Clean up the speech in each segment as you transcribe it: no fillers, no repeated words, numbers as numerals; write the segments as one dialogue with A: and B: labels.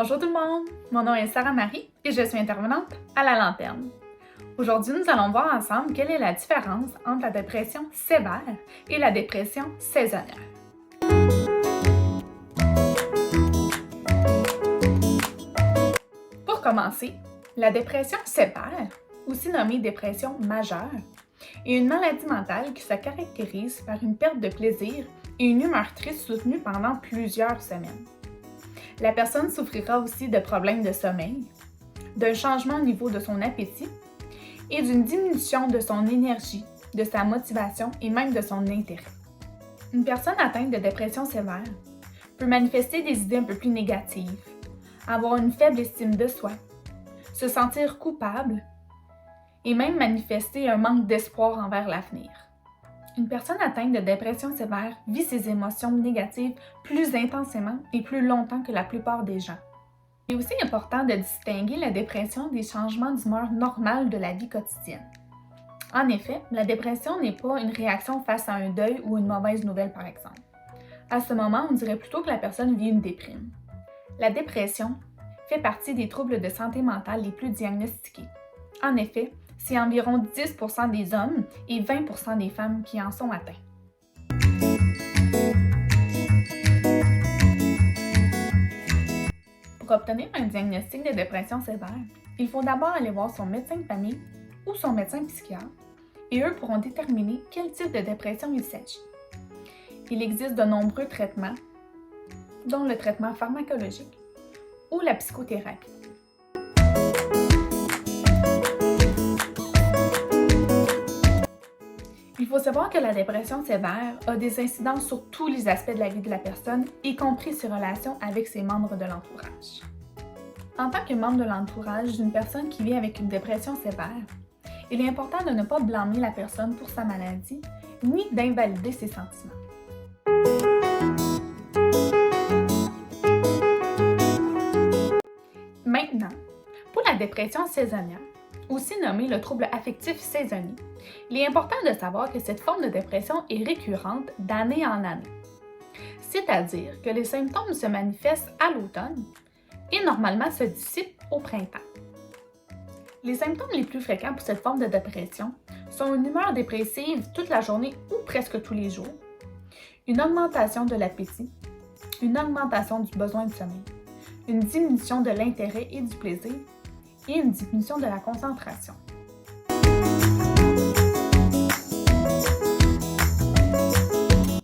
A: Bonjour tout le monde, mon nom est Sarah Marie et je suis intervenante à la Lanterne. Aujourd'hui, nous allons voir ensemble quelle est la différence entre la dépression sévère et la dépression saisonnière. Pour commencer, la dépression sévère, aussi nommée dépression majeure, est une maladie mentale qui se caractérise par une perte de plaisir et une humeur triste soutenue pendant plusieurs semaines. La personne souffrira aussi de problèmes de sommeil, d'un changement au niveau de son appétit et d'une diminution de son énergie, de sa motivation et même de son intérêt. Une personne atteinte de dépression sévère peut manifester des idées un peu plus négatives, avoir une faible estime de soi, se sentir coupable et même manifester un manque d'espoir envers l'avenir. Une personne atteinte de dépression sévère vit ses émotions négatives plus intensément et plus longtemps que la plupart des gens. Il est aussi important de distinguer la dépression des changements d'humeur normaux de la vie quotidienne. En effet, la dépression n'est pas une réaction face à un deuil ou une mauvaise nouvelle par exemple. À ce moment, on dirait plutôt que la personne vit une déprime. La dépression fait partie des troubles de santé mentale les plus diagnostiqués. En effet, c'est environ 10% des hommes et 20% des femmes qui en sont atteints. Pour obtenir un diagnostic de dépression sévère, il faut d'abord aller voir son médecin de famille ou son médecin psychiatre et eux pourront déterminer quel type de dépression il s'agit. Il existe de nombreux traitements, dont le traitement pharmacologique ou la psychothérapie. Il faut savoir que la dépression sévère a des incidences sur tous les aspects de la vie de la personne, y compris ses relations avec ses membres de l'entourage. En tant que membre de l'entourage d'une personne qui vit avec une dépression sévère, il est important de ne pas blâmer la personne pour sa maladie, ni d'invalider ses sentiments. Maintenant, pour la dépression saisonnière, aussi nommé le trouble affectif saisonnier, il est important de savoir que cette forme de dépression est récurrente d'année en année. C'est-à-dire que les symptômes se manifestent à l'automne et normalement se dissipent au printemps. Les symptômes les plus fréquents pour cette forme de dépression sont une humeur dépressive toute la journée ou presque tous les jours, une augmentation de l'appétit, une augmentation du besoin de sommeil, une diminution de l'intérêt et du plaisir, et une diminution de la concentration.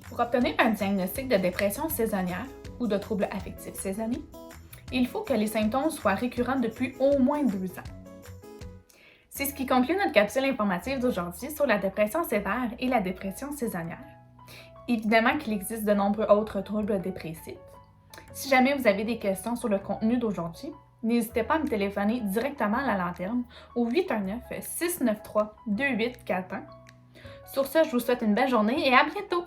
A: Pour obtenir un diagnostic de dépression saisonnière ou de trouble affectif saisonnier, il faut que les symptômes soient récurrents depuis au moins 2 ans. C'est ce qui conclut notre capsule informative d'aujourd'hui sur la dépression sévère et la dépression saisonnière. Évidemment qu'il existe de nombreux autres troubles dépressifs. Si jamais vous avez des questions sur le contenu d'aujourd'hui, n'hésitez pas à me téléphoner directement à la Lanterne au 819-693-2841. Sur ce, je vous souhaite une belle journée et à bientôt!